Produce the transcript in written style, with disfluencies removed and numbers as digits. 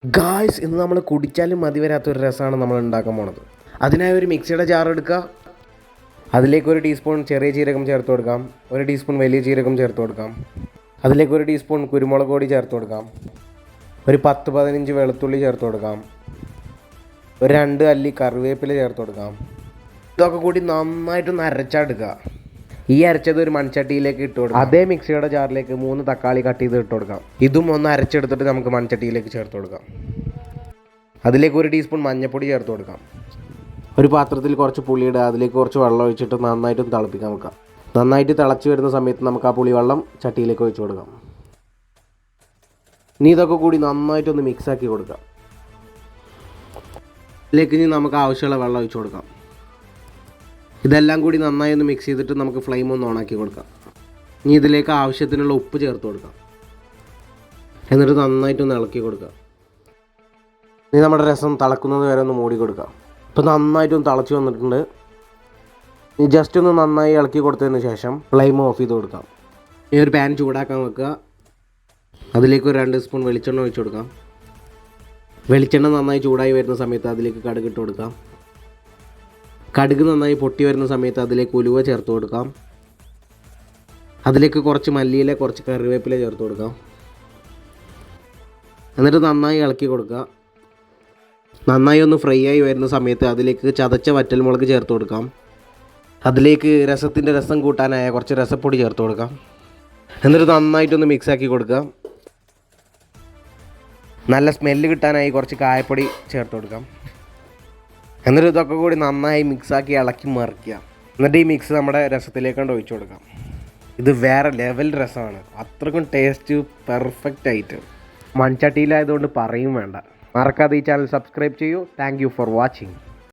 Guys ഇന്ന് നമ്മൾ കുടിച്ചാലും മതി വരാത്തൊരു രസമാണ് നമ്മൾ ഉണ്ടാക്കാൻ പോണത്. അതിനായി ഒരു മിക്സിയുടെ ജാർ എടുക്കുക. അതിലേക്ക് 1 ടീസ്പൂൺ ചെറിയ ജീരകം ചേർത്ത് കൊടുക്കാം, 1 ടീസ്പൂൺ വലിയ ജീരകം ചേർത്ത് കൊടുക്കാം. അതിലേക്ക് 1 ടീസ്പൂൺ കുരുമുളക് പൊടി ചേർത്ത് കൊടുക്കാം, ഒരു 10-15 വെളുത്തുള്ളി ചേർത്ത് കൊടുക്കാം, ഒരു 2 അല്ലി കറിവേപ്പില ചേർത്ത് കൊടുക്കാം. ഇതൊക്കെ കൂടി നന്നായിട്ടൊന്ന് അരച്ചെടുക്കുക. ഈ അരച്ചത് ഒരു മൺചട്ടിയിലേക്ക് ഇട്ട് കൊടുക്കാം. അതേ മിക്സിയുടെ ജാറിലേക്ക് 3 തക്കാളി കട്ട് ചെയ്ത് ഇട്ട് കൊടുക്കാം. ഇതും ഒന്ന് അരച്ചെടുത്തിട്ട് നമുക്ക് മൺചട്ടിയിലേക്ക് ചേർത്ത് കൊടുക്കാം. അതിലേക്ക് 1 ടീസ്പൂൺ മഞ്ഞൾപ്പൊടി ചേർത്ത് കൊടുക്കാം. ഒരു പാത്രത്തിൽ കുറച്ച് പുളിയിടുക, അതിലേക്ക് കുറച്ച് വെള്ളം ഒഴിച്ചിട്ട് നന്നായിട്ട് തിളപ്പിക്കാൻ വെക്കാം. നന്നായിട്ട് തിളച്ച് വരുന്ന സമയത്ത് നമുക്ക് ആ പുളിവെള്ളം ചട്ടിയിലേക്ക് ഒഴിച്ച് കൊടുക്കാം. ഇനി ഇതൊക്കെ കൂടി നന്നായിട്ടൊന്ന് മിക്സാക്കി കൊടുക്കാം. ഇതിലേക്ക് ഇനി നമുക്ക് ആവശ്യമുള്ള വെള്ളം ഒഴിച്ച് കൊടുക്കാം. ഇതെല്ലാം കൂടി നന്നായി ഒന്ന് മിക്സ് ചെയ്തിട്ട് നമുക്ക് ഫ്ലെയിം ഒന്ന് ഓണാക്കി കൊടുക്കാം. ഇനി ഇതിലേക്ക് ആവശ്യത്തിനുള്ള ഉപ്പ് ചേർത്ത് കൊടുക്കാം. എന്നിട്ട് നന്നായിട്ടൊന്ന് ഇളക്കി കൊടുക്കുക. ഇനി നമ്മുടെ രസം തിളക്കുന്നത് വരെ ഒന്ന് മൂടി കൊടുക്കാം. ഇപ്പോൾ നന്നായിട്ടൊന്ന് തിളച്ച് വന്നിട്ടുണ്ട്. ഇനി ജസ്റ്റ് ഒന്ന് നന്നായി ഇളക്കി കൊടുത്തതിന് ശേഷം ഫ്ലെയിം ഓഫ് ചെയ്ത് കൊടുക്കാം. ഈ ഒരു പാൻ ചൂടാക്കാൻ വെക്കുക. അതിലേക്ക് ഒരു 2 സ്പൂൺ വെളിച്ചെണ്ണ ഒഴിച്ച് കൊടുക്കാം. വെളിച്ചെണ്ണ നന്നായി ചൂടായി വരുന്ന സമയത്ത് അതിലേക്ക് കടുക് ഇട്ട് കൊടുക്കാം. കടുക് നന്നായി പൊട്ടി വരുന്ന സമയത്ത് അതിലേക്ക് ഉലുവ ചേർത്ത് കൊടുക്കാം. അതിലേക്ക് കുറച്ച് മല്ലിയില, കുറച്ച് കറിവേപ്പില ചേർത്ത് കൊടുക്കാം. എന്നിട്ട് നന്നായി ഇളക്കി കൊടുക്കുക. നന്നായി ഒന്ന് ഫ്രൈ ആയി വരുന്ന സമയത്ത് അതിലേക്ക് ചതച്ച വറ്റൽമുളക് ചേർത്ത് കൊടുക്കാം. അതിലേക്ക് രസം കൂട്ടാനായ കുറച്ച് രസപ്പൊടി ചേർത്ത് കൊടുക്കാം. എന്നിട്ട് നന്നായിട്ടൊന്ന് മിക്സാക്കി കൊടുക്കുക. നല്ല സ്മെല്ല് കിട്ടാനായി കുറച്ച് കായപ്പൊടി ചേർത്ത് കൊടുക്കാം. എന്നിട്ട് ഇതൊക്കെ കൂടി നന്നായി മിക്സാക്കി ഇളക്കി മറിക്കുക. എന്നിട്ട് ഈ മിക്സ് നമ്മുടെ രസത്തിലേക്കൊണ്ട് ഒഴിച്ചു കൊടുക്കാം. ഇത് വേറെ ലെവൽ രസമാണ്. അത്രക്കും ടേസ്റ്റ് പെർഫെക്റ്റ് ആയിട്ട് മൺചട്ടിയിലായതുകൊണ്ട് പറയും വേണ്ട. മറക്കാതെ ഈ ചാനൽ സബ്സ്ക്രൈബ് ചെയ്യൂ. Thank you for watching.